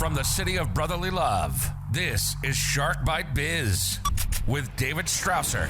From the city of brotherly love, this is Shark Bite Biz with David Strausser.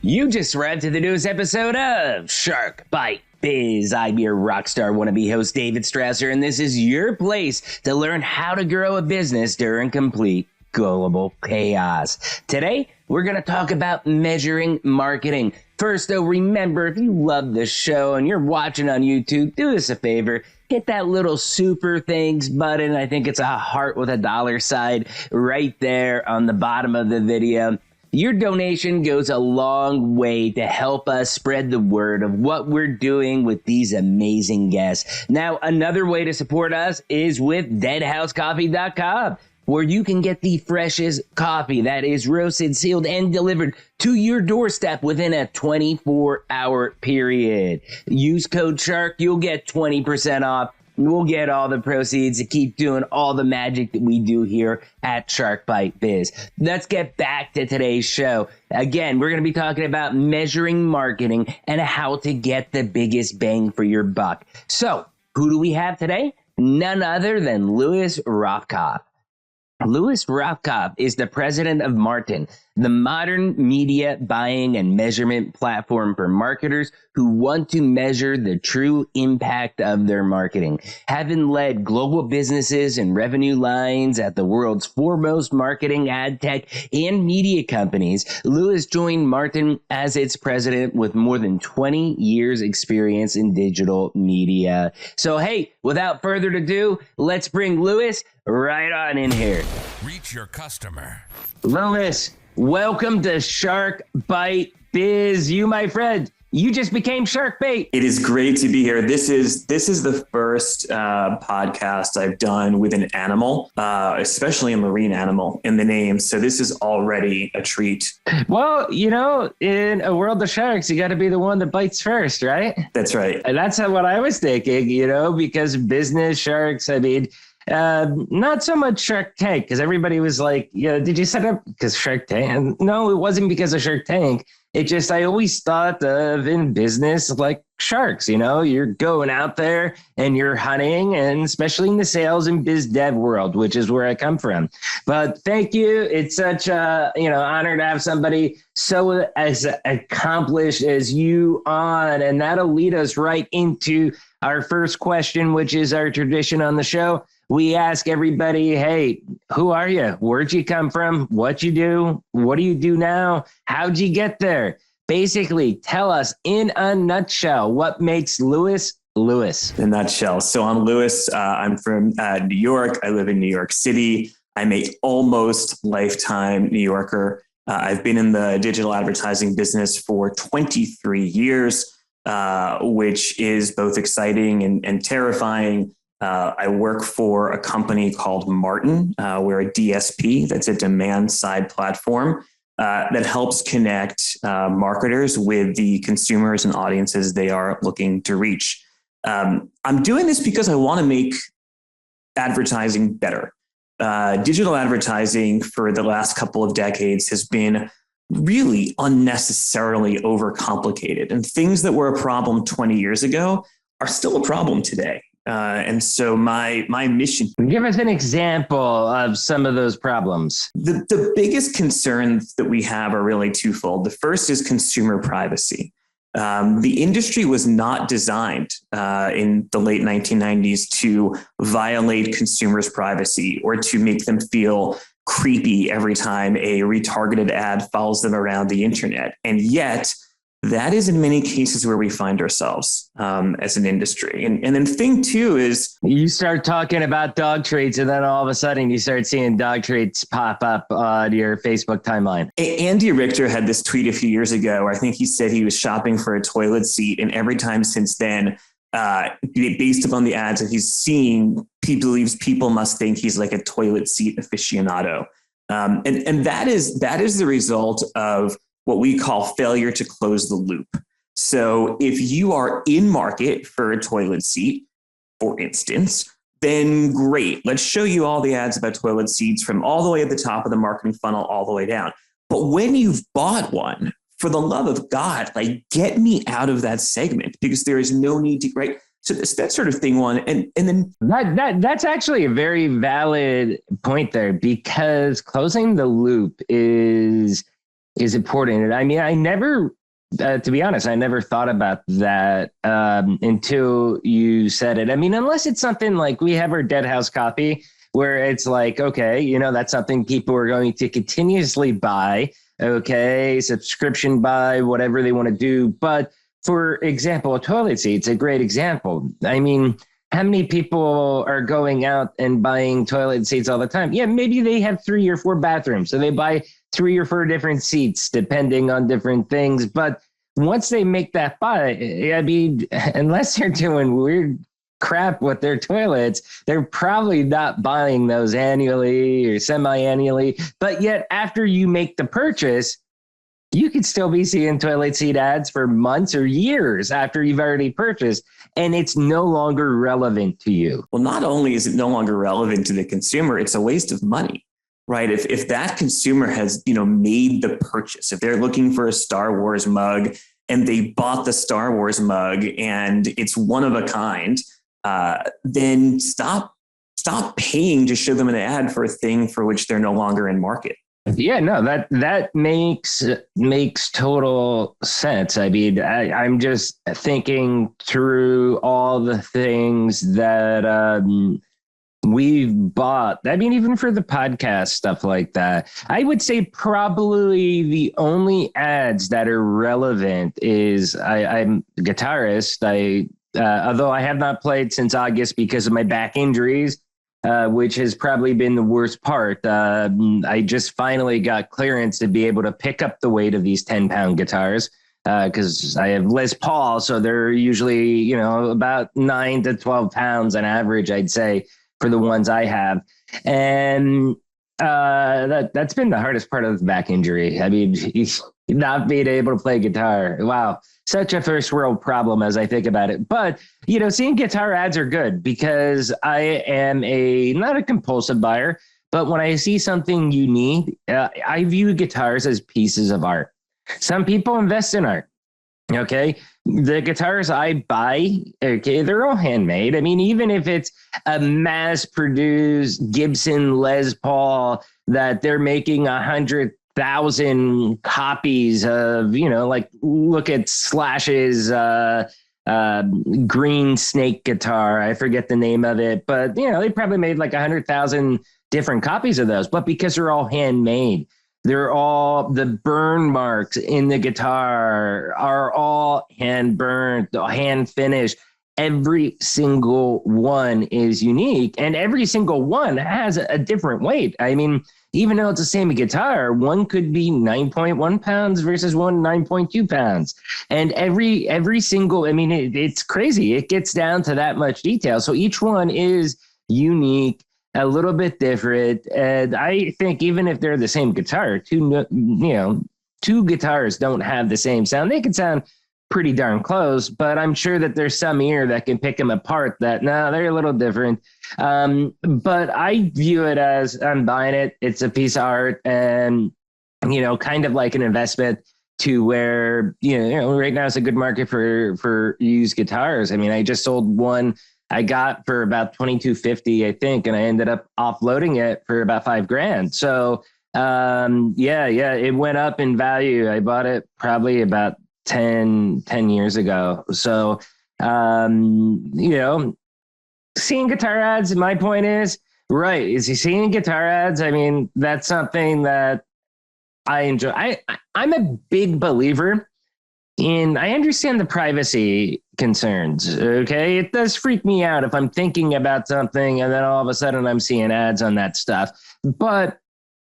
You just arrived to the newest episode of Shark Bite Biz. I'm your rockstar wannabe host, David Strausser, and this is your place to learn how to grow a business during complete global chaos. Today, we're going to talk about measuring marketing. First, though, remember, if you love this show and you're watching on YouTube, do us a favor. Hit that little super thanks button. I think it's a heart with a dollar sign right there on the bottom of the video. Your donation goes a long way to help us spread the word of what we're doing with these amazing guests. Now, another way to support us is with deadhousecoffee.com, where you can get the freshest coffee that is roasted, sealed, and delivered to your doorstep within a 24-hour period. Use code SHARK, you'll get 20% off. We'll get all the proceeds to keep doing all the magic that we do here at Shark Bite Biz. Let's get back to today's show. Again, we're going to be talking about measuring marketing and how to get the biggest bang for your buck. So, who do we have today? None other than Lewis Rothkopf. Lewis Rothkopf is the president of Martin, the modern media buying and measurement platform for marketers who want to measure the true impact of their marketing. Having led global businesses and revenue lines at the world's foremost marketing, ad tech, and media companies, Lewis joined Martin as its president with more than 20 years experience in digital media. So, hey, without further ado, let's bring Lewis right on in here. Reach your customer. Lewis, welcome to Shark Bite Biz. You, my friend, you just became Shark Bait. It is great to be here. This is the first podcast I've done with an animal, especially a marine animal in the name. So this is already a treat. Well, you know, in a world of sharks, you got to be the one that bites first, right? That's right. And that's what I was thinking, you know, because business sharks, I mean, not so much Shark Tank, because everybody was like, yeah, did you set up because Shark Tank? And no, it wasn't because of Shark Tank. It just, I always thought of in business like sharks, you know, you're going out there and you're hunting, and especially in the sales and biz dev world, which is where I come from. But thank you. It's such a, honor to have somebody so as accomplished as you on, and that'll lead us right into our first question, which is our tradition on the show. We ask everybody, hey, who are you? Where'd you come from? What you do? What do you do now? How'd you get there? Basically, tell us in a nutshell what makes Lewis Lewis. In a nutshell. So I'm Lewis. I'm from New York. I live in New York City. I'm a almost lifetime New Yorker. I've been in the digital advertising business for 23 years, which is both exciting and terrifying. I work for a company called Martin. We're a DSP, that's a demand side platform that helps connect marketers with the consumers and audiences they are looking to reach. I'm doing this because I want to make advertising better. Digital advertising for the last couple of decades has been really unnecessarily overcomplicated, and things that were a problem 20 years ago are still a problem today. And so my mission. Give us an example of some of those problems. The biggest concerns that we have are really twofold. The first is consumer privacy. The industry was not designed in the late 1990s to violate consumers' privacy or to make them feel creepy every time a retargeted ad follows them around the internet. And yet, that is in many cases where we find ourselves as an industry. And then thing two is... You start talking about dog treats, and then all of a sudden you start seeing dog treats pop up on your Facebook timeline. Andy Richter had this tweet a few years ago where I think he said he was shopping for a toilet seat. And every time since then, based upon the ads that he's seeing, he believes people must think he's like a toilet seat aficionado. And that is the result of what we call failure to close the loop. So if you are in market for a toilet seat, for instance, then great. Let's show you all the ads about toilet seats from all the way at the top of the marketing funnel all the way down. But when you've bought one, for the love of God, like, get me out of that segment, because there is no need to, right? So that sort of thing one. And then that's actually a very valid point there, because closing the loop is important. I mean, I never, to be honest, I never thought about that until you said it. I mean, unless it's something like we have our Dead House coffee, where it's like, okay, you know, that's something people are going to continuously buy. Okay, subscription buy, whatever they want to do. But for example, a toilet seat's a great example. I mean, how many people are going out and buying toilet seats all the time? Yeah, maybe they have 3 or 4 bathrooms, so they buy 3 or 4 different seats depending on different things. But once they make that buy, I mean, unless they're doing weird crap with their toilets, they're probably not buying those annually or semi-annually. But yet, after you make the purchase, you could still be seeing toilet seat ads for months or years after you've already purchased, and it's no longer relevant to you. Well, not only is it no longer relevant to the consumer, it's a waste of money, right? If that consumer has, you know, made the purchase, if they're looking for a Star Wars mug and they bought the Star Wars mug and it's one of a kind, then stop paying to show them an ad for a thing for which they're no longer in market. Yeah, no, that makes total sense. I mean, I'm just thinking through all the things that we've bought. I mean, even for the podcast, stuff like that. I would say probably the only ads that are relevant is I'm a guitarist. Although I have not played since August because of my back injuries, which has probably been the worst part. I just finally got clearance to be able to pick up the weight of these 10-pound guitars because I have Les Paul, so they're usually, you know, about 9 to 12 pounds on average, I'd say, for the ones I have. And that's been the hardest part of the back injury. I mean, not being able to play guitar. Wow. Such a first world problem as I think about it. But, you know, seeing guitar ads are good because I am not a compulsive buyer, but when I see something unique, I view guitars as pieces of art. Some people invest in art. Okay. The guitars I buy, okay, they're all handmade. I mean, even if it's a mass produced Gibson Les Paul that they're making 100,000 copies of, you know, like look at Slash's green snake guitar. I forget the name of it, but you know, they probably made like 100,000 different copies of those, but because they're all handmade, they're all, the burn marks in the guitar are all hand burnt, hand finished. Every single one is unique and every single one has a different weight. I mean, even though it's the same guitar, one could be 9.1 pounds versus one 9.2 pounds. And every single, I mean, it's crazy. It gets down to that much detail. So each one is unique, a little bit different. And I think even if they're the same guitar, two guitars don't have the same sound. They can sound pretty darn close, but I'm sure that there's some ear that can pick them apart that, no, they're a little different. But I view it as I'm buying it. It's a piece of art and, you know, kind of like an investment to where, you know, right now it's a good market for used guitars. I mean, I just sold one I got for about $2,250, I think, and I ended up offloading it for about $5,000. So, it went up in value. I bought it probably about 10 years ago. So, you know, seeing guitar ads, my point is, right, is he seeing guitar ads? I mean, that's something that I enjoy. I'm a big believer in, I understand the privacy concerns, okay? It does freak me out if I'm thinking about something and then all of a sudden I'm seeing ads on that stuff. But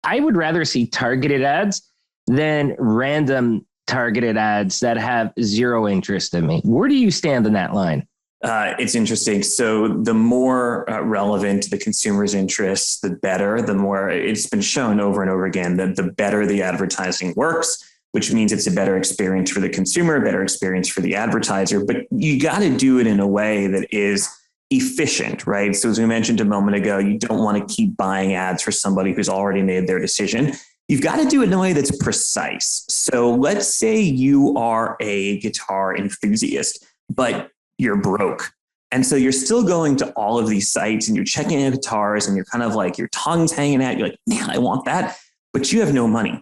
I would rather see targeted ads than random targeted ads that have zero interest in me. Where do you stand on that line? It's interesting. So the more relevant the consumer's interests, the better. The more, it's been shown over and over again that the better the advertising works, which means it's a better experience for the consumer, a better experience for the advertiser. But you got to do it in a way that is efficient, right? So as we mentioned a moment ago, you don't want to keep buying ads for somebody who's already made their decision. You've got to do it in a way that's precise. So let's say you are a guitar enthusiast, but you're broke. And so you're still going to all of these sites and you're checking out guitars and you're kind of like, your tongue's hanging out. You're like, man, I want that, but you have no money.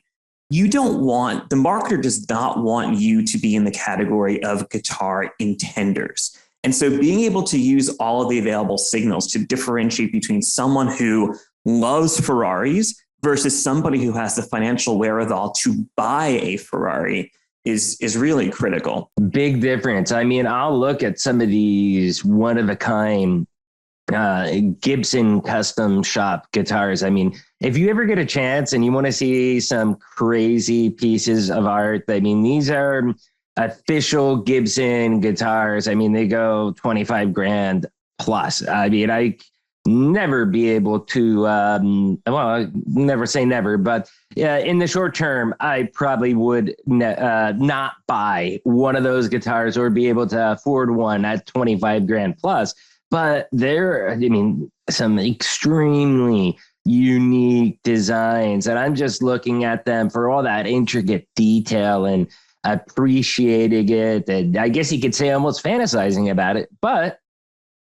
The marketer does not want you to be in the category of guitar intenders. And so being able to use all of the available signals to differentiate between someone who loves Ferraris versus somebody who has the financial wherewithal to buy a Ferrari is really critical. Big difference. I mean, I'll look at some of these one of a kind Gibson custom shop guitars. I mean, if you ever get a chance and you want to see some crazy pieces of art, I mean, these are official Gibson guitars. I mean, they go 25 grand plus. I mean, I never be able to, never say never, but in the short term, I probably would not buy one of those guitars or be able to afford one at 25 grand plus. But there, I mean, some extremely unique designs, and I'm just looking at them for all that intricate detail and appreciating it. And I guess you could say almost fantasizing about it, but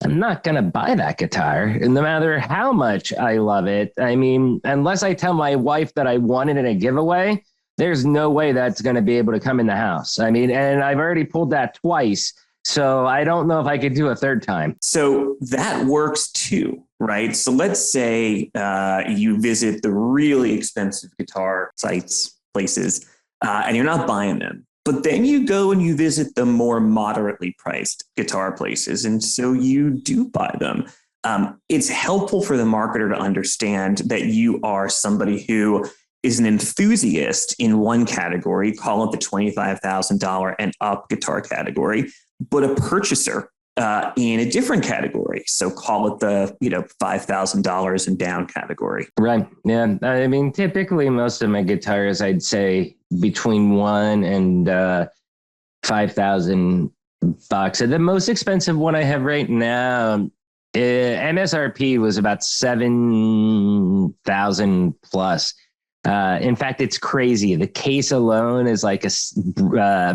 I'm not going to buy that guitar, no matter how much I love it. I mean, unless I tell my wife that I won it in a giveaway, there's no way that's going to be able to come in the house. I mean, and I've already pulled that twice, so I don't know if I could do a third time. So that works too, right? So let's say you visit the really expensive guitar sites, places, and you're not buying them. But then you go and you visit the more moderately priced guitar places. And so you do buy them. It's helpful for the marketer to understand that you are somebody who is an enthusiast in one category, call it the $25,000 and up guitar category, but a purchaser in a different category. So call it the, $5,000 and down category. Right. Yeah. I mean, typically most of my guitars, I'd say between $1,000 and $5,000. And the most expensive one I have right now, MSRP was about $7,000 plus. In fact, it's crazy. The case alone is like a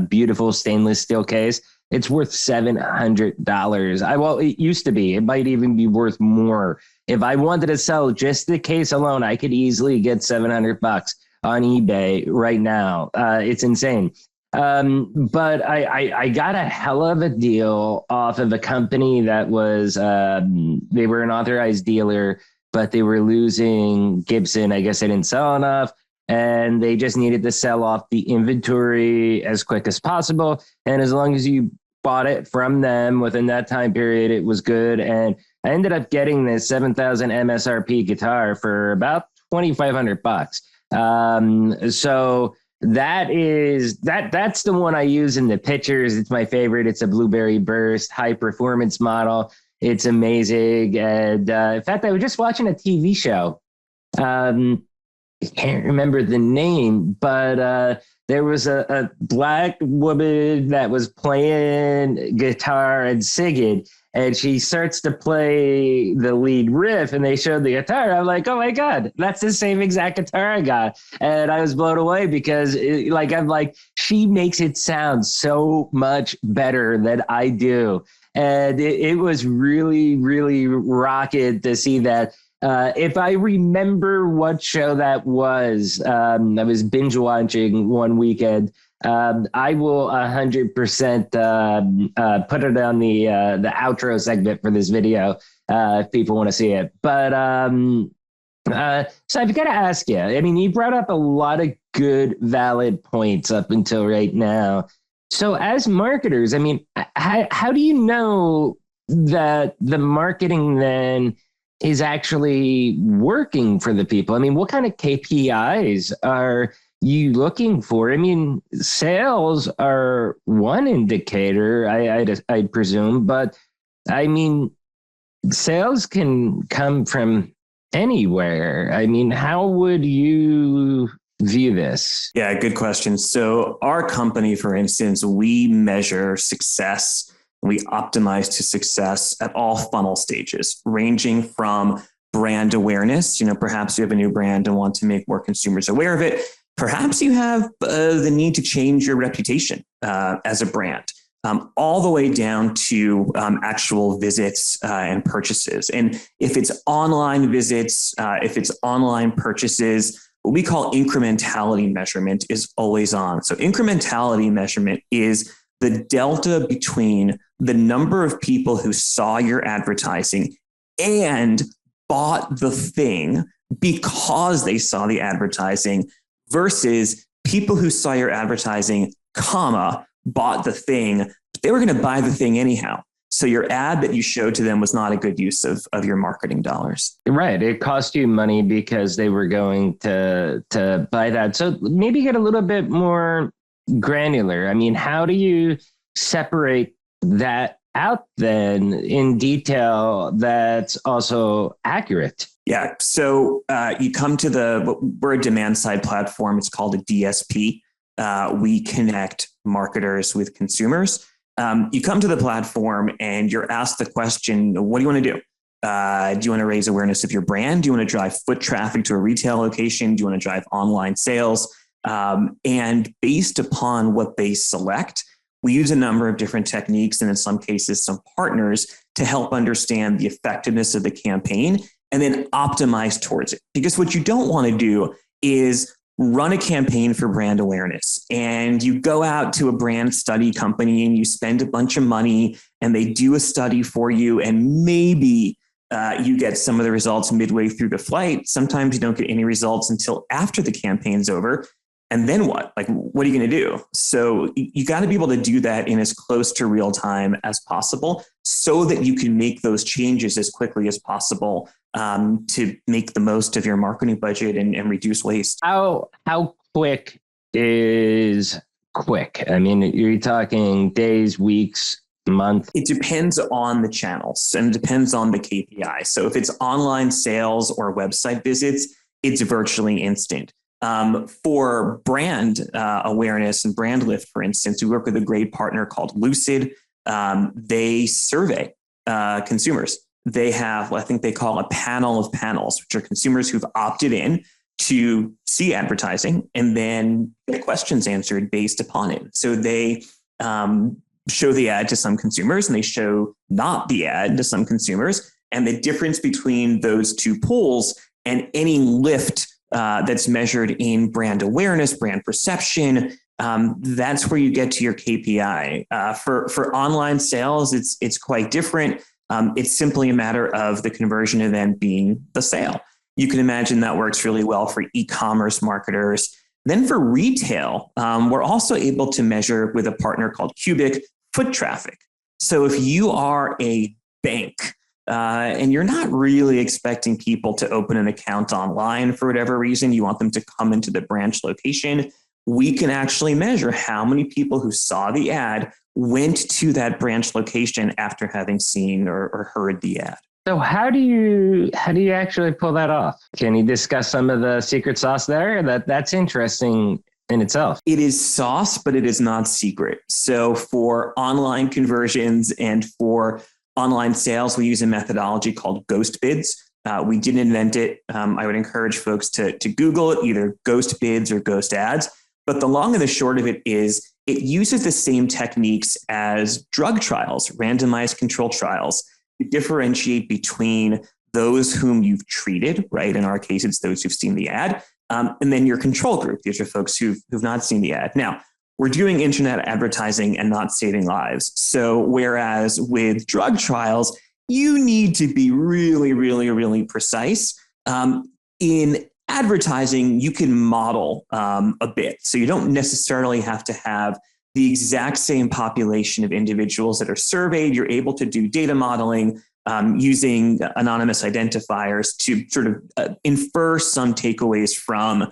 beautiful stainless steel case. It's worth $700. It used to be. It might even be worth more. If I wanted to sell just the case alone, I could easily get $700 on eBay right now. It's insane. But I got a hell of a deal off of a company that was, they were an authorized dealer, but they were losing Gibson. I guess they didn't sell enough, and they just needed to sell off the inventory as quick as possible. And as long as you bought it from them within that time period, it was good. And I ended up getting this 7,000 MSRP guitar for about $2,500. So that's the one I use in the pictures. It's my favorite. It's a Blueberry Burst high performance model. It's amazing. And in fact, I was just watching a TV show. I can't remember the name, but there was a black woman that was playing guitar and singing, and she starts to play the lead riff, and they showed the guitar. I'm like, oh my God, that's the same exact guitar I got. And I was blown away because she makes it sound so much better than I do. And it was really, really rocking to see that. If I remember what show that was, I was binge watching one weekend. I will 100% put it on the outro segment for this video if people want to see it. But so I've got to ask you. I mean, you brought up a lot of good, valid points up until right now. So as marketers, I mean, how do you know that the marketing then is actually working for the people? I mean, what kind of KPIs are you looking for? I mean, sales are one indicator, I presume, but I mean, sales can come from anywhere. I mean, how would you view this? Yeah, good question. So our company, for instance, we measure success. We optimize to success at all funnel stages, ranging from brand awareness. Perhaps you have a new brand and want to make more consumers aware of it. Perhaps you have the need to change your reputation as a brand. all the way down to actual visits and purchases. And if it's online visits, if it's online purchases, what we call incrementality measurement is always on. So incrementality measurement is the delta between the number of people who saw your advertising and bought the thing because they saw the advertising versus people who saw your advertising, bought the thing, but they were going to buy the thing anyhow. So your ad that you showed to them was not a good use of your marketing dollars. Right. It cost you money because they were going to buy that. So maybe get a little bit more granular. I mean, how do you separate that out then in detail that's also accurate? Yeah. So you come to we're a demand side platform. It's called a DSP. We connect marketers with consumers. You come to the platform and you're asked the question, what do you want to do? Do you want to raise awareness of your brand? Do you want to drive foot traffic to a retail location? Do you want to drive online sales? And based upon what they select, we use a number of different techniques and in some cases, some partners to help understand the effectiveness of the campaign and then optimize towards it. Because what you don't want to do is run a campaign for brand awareness and you go out to a brand study company and you spend a bunch of money and they do a study for you and maybe you get some of the results midway through the flight. Sometimes you don't get any results until after the campaign's over. And then what? Like, what are you going to do? So you got to be able to do that in as close to real time as possible so that you can make those changes as quickly as possible to make the most of your marketing budget and reduce waste. How quick is quick? I mean, you're talking days, weeks, month? It depends on the channels and it depends on the KPI. So if it's online sales or website visits, it's virtually instant. For brand awareness and brand lift, for instance, we work with a great partner called Lucid. They survey consumers. They have, I think they call a panel of panels, which are consumers who've opted in to see advertising and then get questions answered based upon it. So they show the ad to some consumers and they show not the ad to some consumers. And the difference between those two pools and any lift that's measured in brand awareness, brand perception. That's where you get to your KPI. For online sales, it's quite different. It's simply a matter of the conversion event being the sale. You can imagine that works really well for e-commerce marketers. Then for retail, we're also able to measure with a partner called Cubic foot traffic. So if you are a bank, and you're not really expecting people to open an account online for whatever reason, you want them to come into the branch location, we can actually measure how many people who saw the ad went to that branch location after having seen or heard the ad. So how do you actually pull that off? Can you discuss some of the secret sauce there? That's interesting in itself. It is sauce, but it is not secret. So for online conversions and for online sales, we use a methodology called ghost bids. We didn't invent it. I would encourage folks to Google it, either ghost bids or ghost ads. But the long and the short of it is it uses the same techniques as drug trials, randomized control trials, to differentiate between those whom you've treated, right? In our case, it's those who've seen the ad, and then your control group. These are folks who've not seen the ad. Now, we're doing internet advertising and not saving lives. So whereas with drug trials, you need to be really, really, really precise. In advertising, you can model a bit. So you don't necessarily have to have the exact same population of individuals that are surveyed. You're able to do data modeling using anonymous identifiers to sort of infer some takeaways from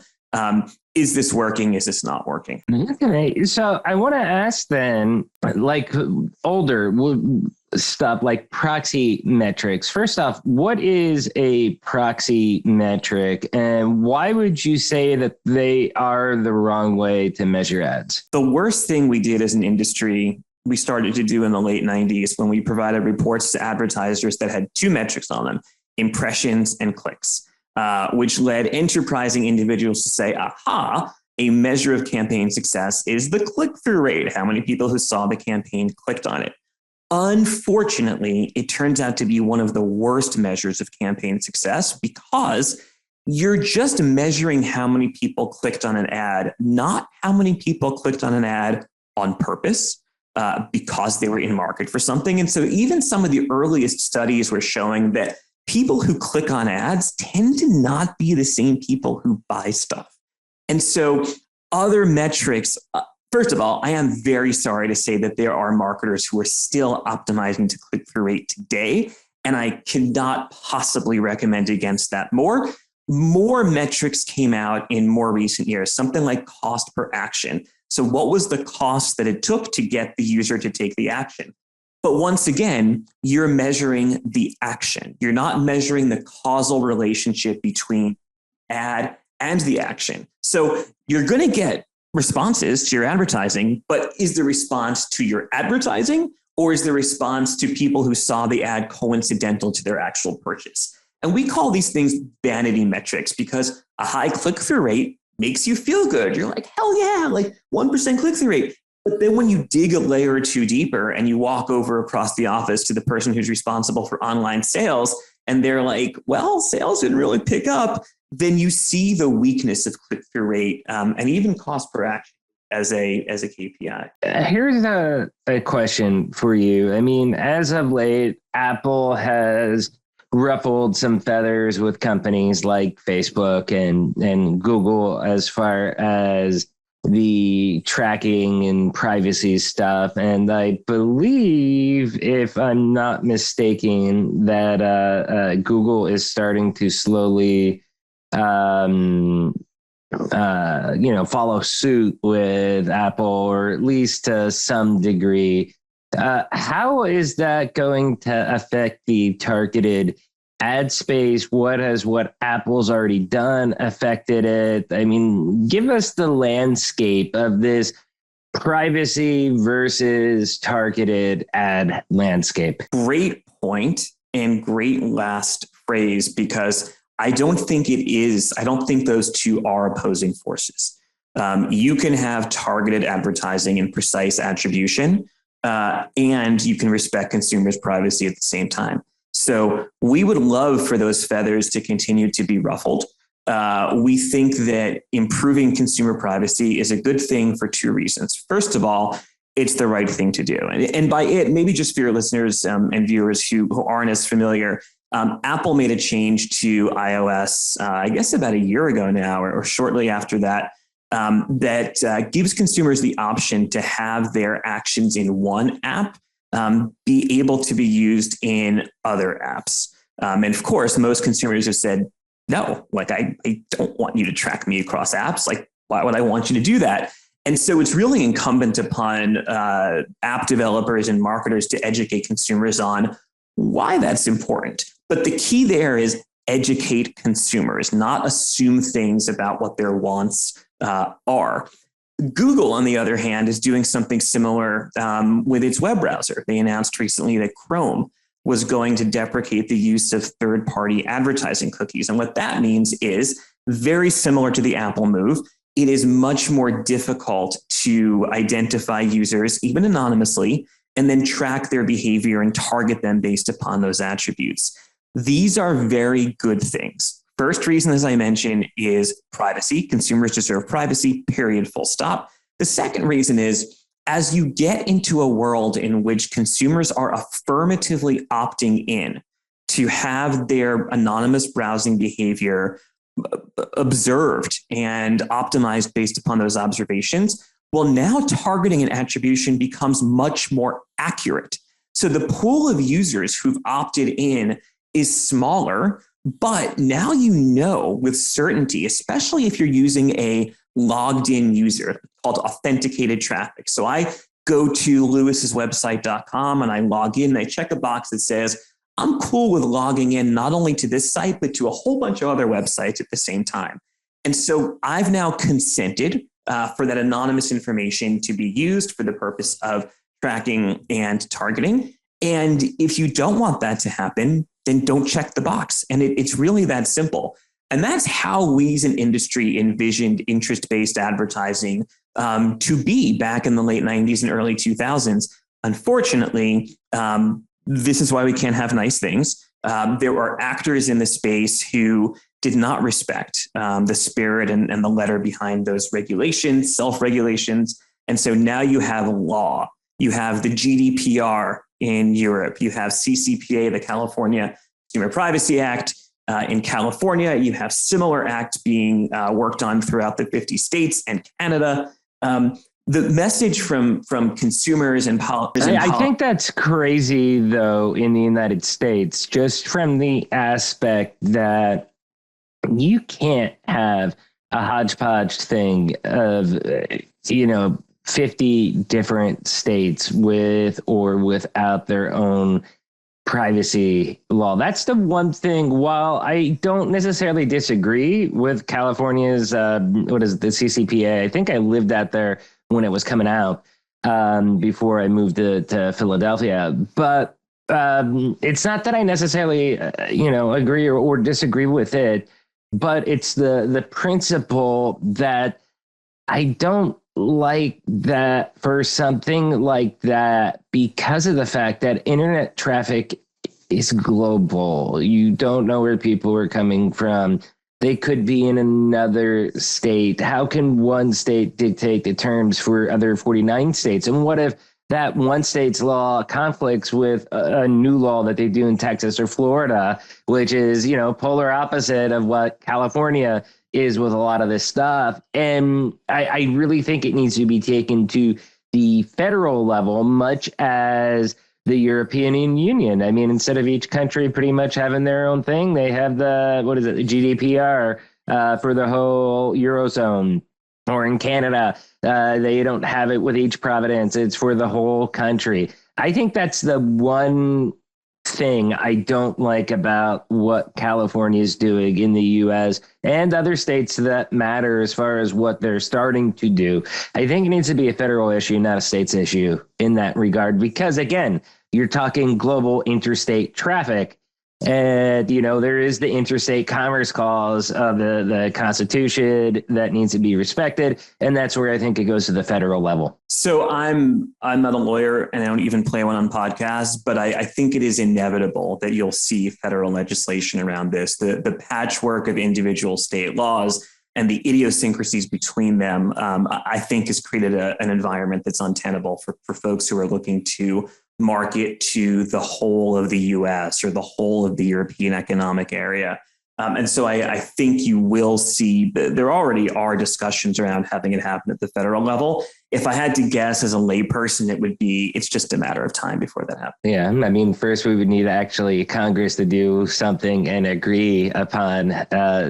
is this working? Is this not working? Okay. So I want to ask then, like older stuff like proxy metrics. First off, what is a proxy metric and why would you say that they are the wrong way to measure ads? The worst thing we did as an industry, we started to do in the late 90s when we provided reports to advertisers that had two metrics on them, impressions and clicks. Which led enterprising individuals to say, aha, a measure of campaign success is the click-through rate, how many people who saw the campaign clicked on it. Unfortunately, it turns out to be one of the worst measures of campaign success because you're just measuring how many people clicked on an ad, not how many people clicked on an ad on purpose because they were in market for something. And so even some of the earliest studies were showing that people who click on ads tend to not be the same people who buy stuff. And so other metrics, first of all, I am very sorry to say that there are marketers who are still optimizing to click-through rate today, and I cannot possibly recommend against that more. More metrics came out in more recent years, something like cost per action. So what was the cost that it took to get the user to take the action? But once again, you're measuring the action. You're not measuring the causal relationship between ad and the action. So you're going to get responses to your advertising, but is the response to your advertising or is the response to people who saw the ad coincidental to their actual purchase? And we call these things vanity metrics because a high click-through rate makes you feel good. You're like, hell yeah, like 1% click-through rate. But then when you dig a layer or two deeper and you walk over across the office to the person who's responsible for online sales, and they're like, well, sales didn't really pick up, then you see the weakness of click-through rate and even cost per action as a KPI. Here's a question for you. I mean, as of late, Apple has ruffled some feathers with companies like Facebook and Google as far as the tracking and privacy stuff. And I believe, if I'm not mistaken, that Google is starting to slowly follow suit with Apple, or at least to some degree. How is that going to affect the targeted ad space? What Apple's already done affected it? I mean, give us the landscape of this privacy versus targeted ad landscape. Great point and great last phrase, because I don't think those two are opposing forces. You can have targeted advertising and precise attribution, and you can respect consumers' privacy at the same time. So we would love for those feathers to continue to be ruffled. We think that improving consumer privacy is a good thing for two reasons. First of all, it's the right thing to do. And by it, maybe just for your listeners and viewers who aren't as familiar, Apple made a change to iOS, I guess about a year ago now, or shortly after that, that gives consumers the option to have their actions in one app be able to be used in other apps. And of course, most consumers have said, no, like I don't want you to track me across apps. Like, why would I want you to do that? And so it's really incumbent upon app developers and marketers to educate consumers on why that's important. But the key there is educate consumers, not assume things about what their wants are. Google, on the other hand, is doing something similar with its web browser. They announced recently that Chrome was going to deprecate the use of third-party advertising cookies. And what that means is very similar to the Apple move. It is much more difficult to identify users, even anonymously, and then track their behavior and target them based upon those attributes. These are very good things. First reason, as I mentioned, is privacy. Consumers deserve privacy, period, full stop. The second reason is, as you get into a world in which consumers are affirmatively opting in to have their anonymous browsing behavior observed and optimized based upon those observations, well, now targeting and attribution becomes much more accurate. So the pool of users who've opted in is smaller, but now you know with certainty, especially if you're using a logged in user called authenticated traffic. So I go to lewiswebsite.com and I log in and I check a box that says, I'm cool with logging in not only to this site, but to a whole bunch of other websites at the same time. And so I've now consented for that anonymous information to be used for the purpose of tracking and targeting. And if you don't want that to happen, then don't check the box. And it's really that simple. And that's how we as an industry envisioned interest-based advertising to be back in the late 90s and early 2000s. Unfortunately, this is why we can't have nice things. There are actors in the space who did not respect the spirit and the letter behind those regulations, self-regulations. And so now you have law. You have the GDPR in Europe. You have CCPA, the California Consumer Privacy Act. In California, you have similar acts being worked on throughout the 50 states and Canada. The message from consumers and politicians. I think that's crazy, though, in the United States, just from the aspect that you can't have a hodgepodge thing of, 50 different states with or without their own privacy law. That's the one thing. While I don't necessarily disagree with California's, the CCPA, I think I lived out there when it was coming out before I moved to Philadelphia. But it's not that I necessarily, agree or disagree with it, but it's the principle that I don't like that for something like that, because of the fact that internet traffic is global. You don't know where people are coming from. They could be in another state. How can one state dictate the terms for other 49 states? And what if that one state's law conflicts with a new law that they do in Texas or Florida, which is, polar opposite of what California is with a lot of this stuff? And I really think it needs to be taken to the federal level, much as the European Union. I mean, instead of each country pretty much having their own thing, they have the GDPR for the whole Eurozone. Or in Canada, they don't have it with each province. It's for the whole country. I think that's the one thing I don't like about what California is doing in the U.S. and other states that matter as far as what they're starting to do. I think it needs to be a federal issue, not a state's issue in that regard, because, again, you're talking global interstate traffic. And, there is the interstate commerce clause of the Constitution that needs to be respected. And that's where I think it goes to the federal level. So I'm not a lawyer and I don't even play one on podcasts, but I think it is inevitable that you'll see federal legislation around this. The patchwork of individual state laws and the idiosyncrasies between them, I think has created an environment that's untenable for folks who are looking to market to the whole of the US or the whole of the European economic area. And so I think you will see, there already are discussions around having it happen at the federal level. If I had to guess as a layperson, it's just a matter of time before that happens. Yeah, I mean, first we would need actually Congress to do something and agree upon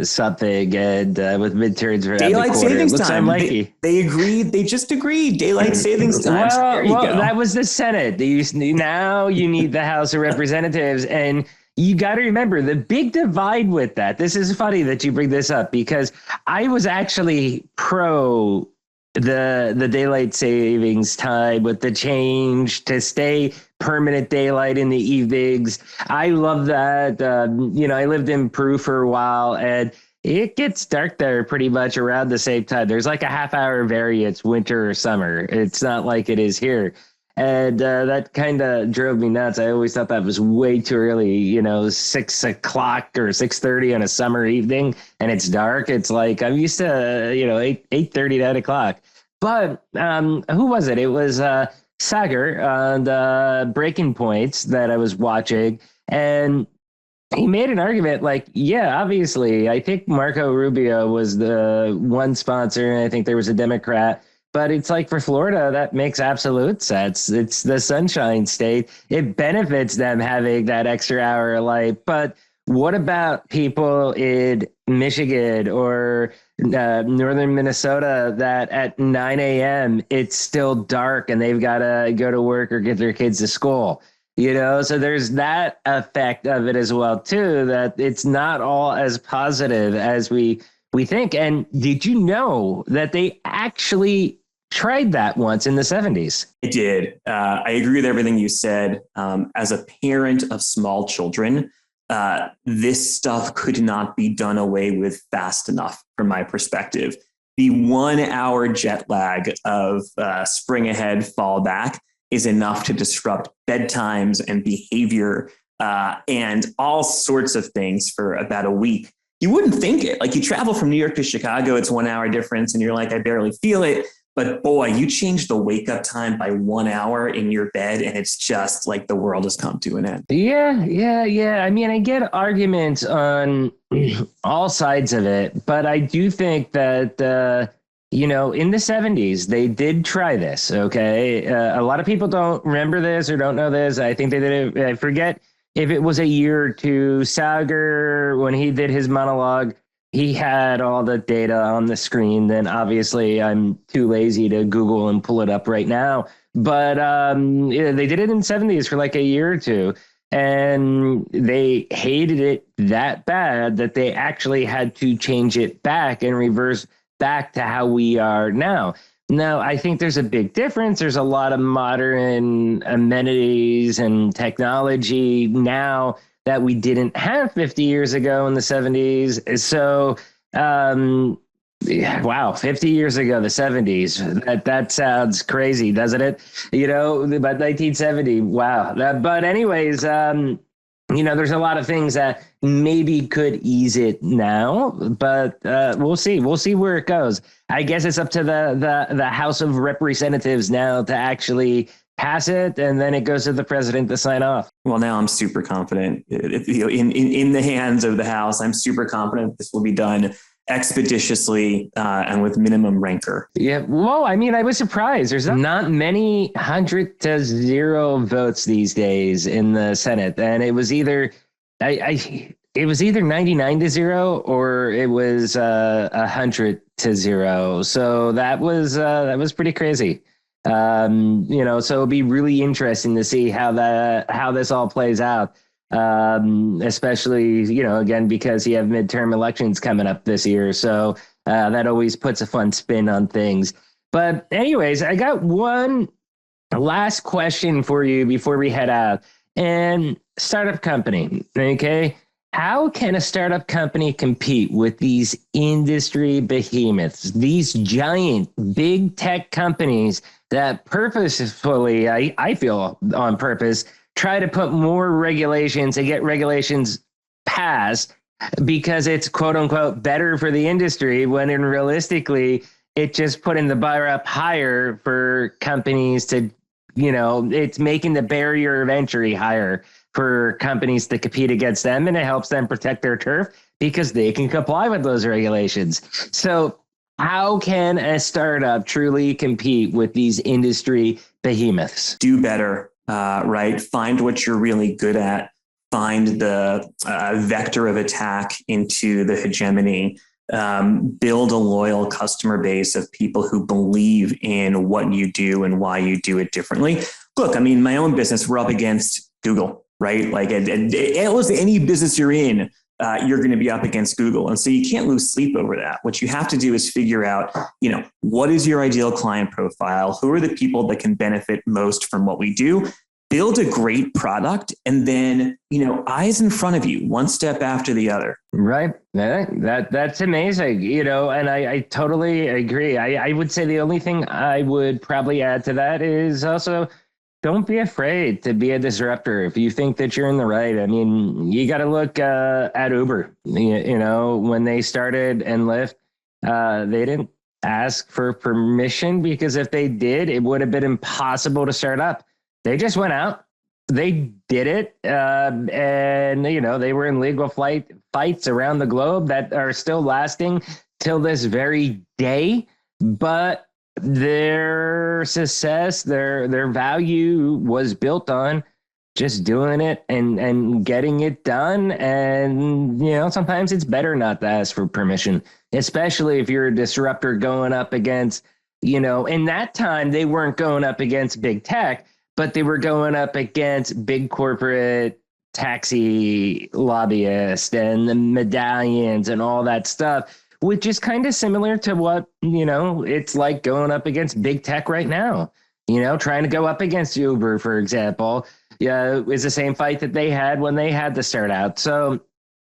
something. And with midterms around daylight the corner, savings it looks time. unlikely. They agreed. They just agreed. Daylight savings time. Well, that was the Senate. Now you need the House of Representatives. And you got to remember the big divide with that. This is funny that you bring this up, because I was actually pro the daylight savings time with the change to stay permanent daylight in the evenings. I love that. I lived in Peru for a while, and it gets dark there pretty much around the same time. There's like a half-hour variance, winter or summer. It's not like it is here. And that kind of drove me nuts. I always thought that was way too early, 6 o'clock or 6:30 on a summer evening, and it's dark. It's like I'm used to, 8:30, 9 o'clock. But who was it? It was Sagar on Breaking Points that I was watching. And he made an argument like, yeah, obviously, I think Marco Rubio was the one sponsor, and I think there was a Democrat. But it's like for Florida, that makes absolute sense. It's the Sunshine State. It benefits them having that extra hour of light. But what about people in Michigan or northern Minnesota that at 9 a.m. it's still dark and they've got to go to work or get their kids to school? So there's that effect of it as well, too, that it's not all as positive as we think. And did you know that they actually tried that once in the 70s? I did. I agree with everything you said. As a parent of small children, this stuff could not be done away with fast enough from my perspective. The 1 hour jet lag of spring ahead, fall back is enough to disrupt bedtimes and behavior and all sorts of things for about a week. You wouldn't think it. Like, you travel from New York to Chicago, it's 1 hour difference, and you're like, I barely feel it. But boy, you change the wake up time by 1 hour in your bed, and it's just like the world has come to an end. Yeah. I mean, I get arguments on all sides of it, but I do think that, in the 70s, they did try this. Okay. A lot of people don't remember this or don't know this. I think they did it. I forget if it was a year or two. Sauger, when he did his monologue, he had all the data on the screen. Then obviously I'm too lazy to Google and pull it up right now. But they did it in the 70s for like a year or two. And they hated it that bad that they actually had to change it back and reverse back to how we are now. Now, I think there's a big difference. There's a lot of modern amenities and technology now that we didn't have 50 years ago in the 70s. So, wow, 50 years ago, the 70s, that sounds crazy, doesn't it? But 1970, wow. But anyways, there's a lot of things that maybe could ease it now, but we'll see. We'll see where it goes. I guess it's up to the House of Representatives now to actually pass it, and then it goes to the president to sign off. Well, now I'm super confident in the hands of the House. I'm super confident this will be done expeditiously and with minimum rancor. Yeah. Well, I mean, I was surprised. There's not many 100-0 votes these days in the Senate, and it was either it was either 99-0 or it was 100-0. So that was pretty crazy. So it'll be really interesting to see how this all plays out. Especially, again, because you have midterm elections coming up this year. So that always puts a fun spin on things. But anyways, I got one last question for you before we head out. And startup company, okay? How can a startup company compete with these industry behemoths, these giant big tech companies that purposefully, I feel on purpose, try to put more regulations and get regulations passed because it's quote unquote better for the industry, when in realistically, it just putting the bar up higher for companies to, it's making the barrier of entry higher for companies to compete against them, and it helps them protect their turf because they can comply with those regulations. So how can a startup truly compete with these industry behemoths? Do better. Right? Find what you're really good at. Find the vector of attack into the hegemony. Build a loyal customer base of people who believe in what you do and why you do it differently. Look, I mean, my own business, we're up against Google, right? Like almost any business you're in, you're going to be up against Google. And so you can't lose sleep over that. What you have to do is figure out, what is your ideal client profile? Who are the people that can benefit most from what we do? Build a great product, and then, eyes in front of you, one step after the other. Right. That's amazing. And I totally agree. I would say the only thing I would probably add to that is also, don't be afraid to be a disruptor. If you think that you're in the right, I mean, you got to look at Uber. When they started and Lyft, they didn't ask for permission, because if they did, it would have been impossible to start up. They just went out, they did it, and they were in legal fights around the globe that are still lasting till this very day. But their success, their value was built on just doing it and getting it done. And, sometimes it's better not to ask for permission, especially if you're a disruptor going up against, in that time, they weren't going up against big tech, but they were going up against big corporate taxi lobbyists and the medallions and all that stuff, which is kind of similar to what, it's like going up against big tech right now, trying to go up against Uber, for example. is the same fight that they had when they had to start out. So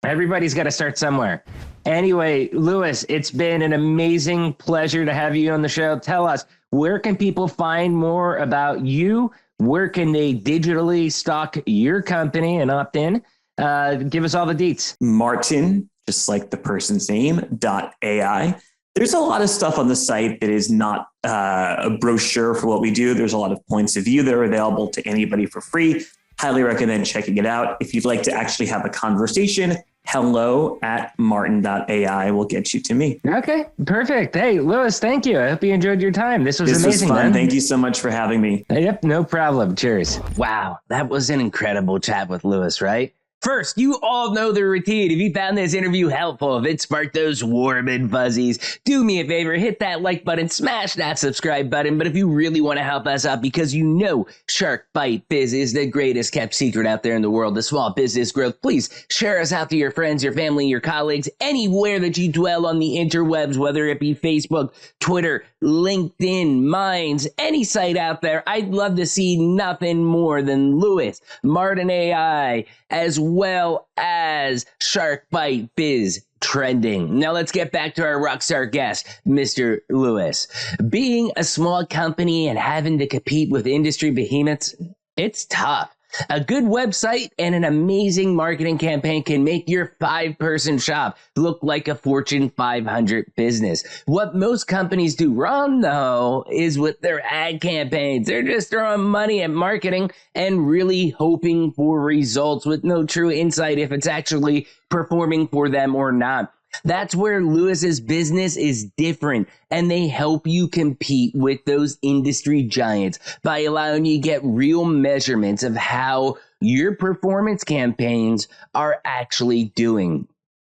everybody's got to start somewhere. Anyway, Lewis, it's been an amazing pleasure to have you on the show. Tell us, where can people find more about you? Where can they digitally stock your company and opt in? Give us all the deets. Martin, just like the person's name, .ai. There's a lot of stuff on the site that is not a brochure for what we do. There's a lot of points of view that are available to anybody for free. Highly recommend checking it out. If you'd like to actually have a conversation, hello@martin.ai will get you to me. Okay, perfect. Hey, Lewis, thank you. I hope you enjoyed your time. This was amazing. This was fun. Man. Thank you so much for having me. Yep, no problem. Cheers. Wow, that was an incredible chat with Lewis, right? First, you all know the routine. If you found this interview helpful, if it sparked those warm and fuzzies, do me a favor, hit that like button, smash that subscribe button. But if you really want to help us out, because you know Shark Bite Biz is the greatest kept secret out there in the world, the small business growth, please share us out to your friends, your family, your colleagues, anywhere that you dwell on the interwebs, whether it be Facebook, Twitter, LinkedIn, Minds, any site out there. I'd love to see nothing more than Lewis, Martin.ai, as well as Shark Bite Biz trending. Now let's get back to our rockstar guest, Mr. Lewis. Being a small company and having to compete with industry behemoths, it's tough. A good website and an amazing marketing campaign can make your 5-person shop look like a Fortune 500 business. What most companies do wrong, though, is with their ad campaigns. They're just throwing money at marketing and really hoping for results with no true insight if it's actually performing for them or not. That's where Lewis's business is different, and they help you compete with those industry giants by allowing you to get real measurements of how your performance campaigns are actually doing.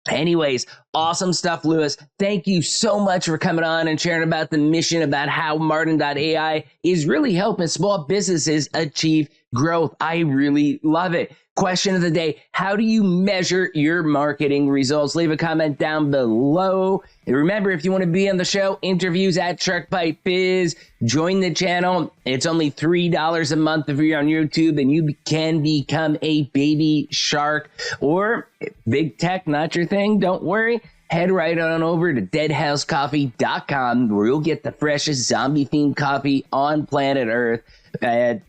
Anyways, awesome stuff, Lewis. Thank you so much for coming on and sharing about the mission, about how Martin.ai is really helping small businesses achieve growth. I really love it. Question of the day: how do you measure your marketing results? Leave a comment down below. And remember, if you want to be on the show, interviews at Shark Bite Biz, join the channel. It's only $3 a month if you're on YouTube, and you can become a baby shark. Or big tech, not your thing, don't worry. Head right on over to deadhousecoffee.com, where you'll get the freshest zombie-themed coffee on planet Earth.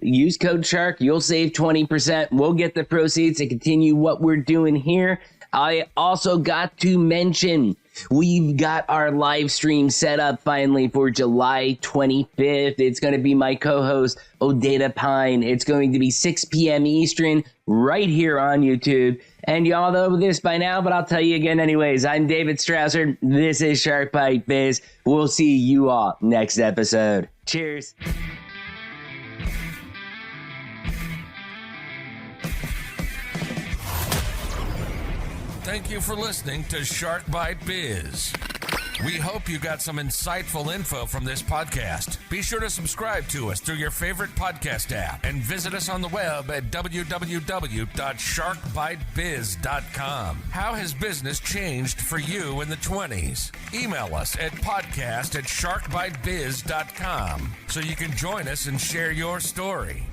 Use code SHARK. You'll save 20%. We'll get the proceeds to continue what we're doing here. I also got to mention, we've got our live stream set up finally for July 25th. It's going to be my co-host, Odetta Pine. It's going to be 6 p.m. Eastern right here on YouTube. And y'all know this by now, but I'll tell you again anyways. I'm David Strausser. This is Shark Bite Biz. We'll see you all next episode. Cheers. Thank you for listening to Shark Bite Biz. We hope you got some insightful info from this podcast. Be sure to subscribe to us through your favorite podcast app and visit us on the web at www.sharkbitebiz.com. How has business changed for you in the 20s? Email us at podcast@sharkbitebiz.com so you can join us and share your story.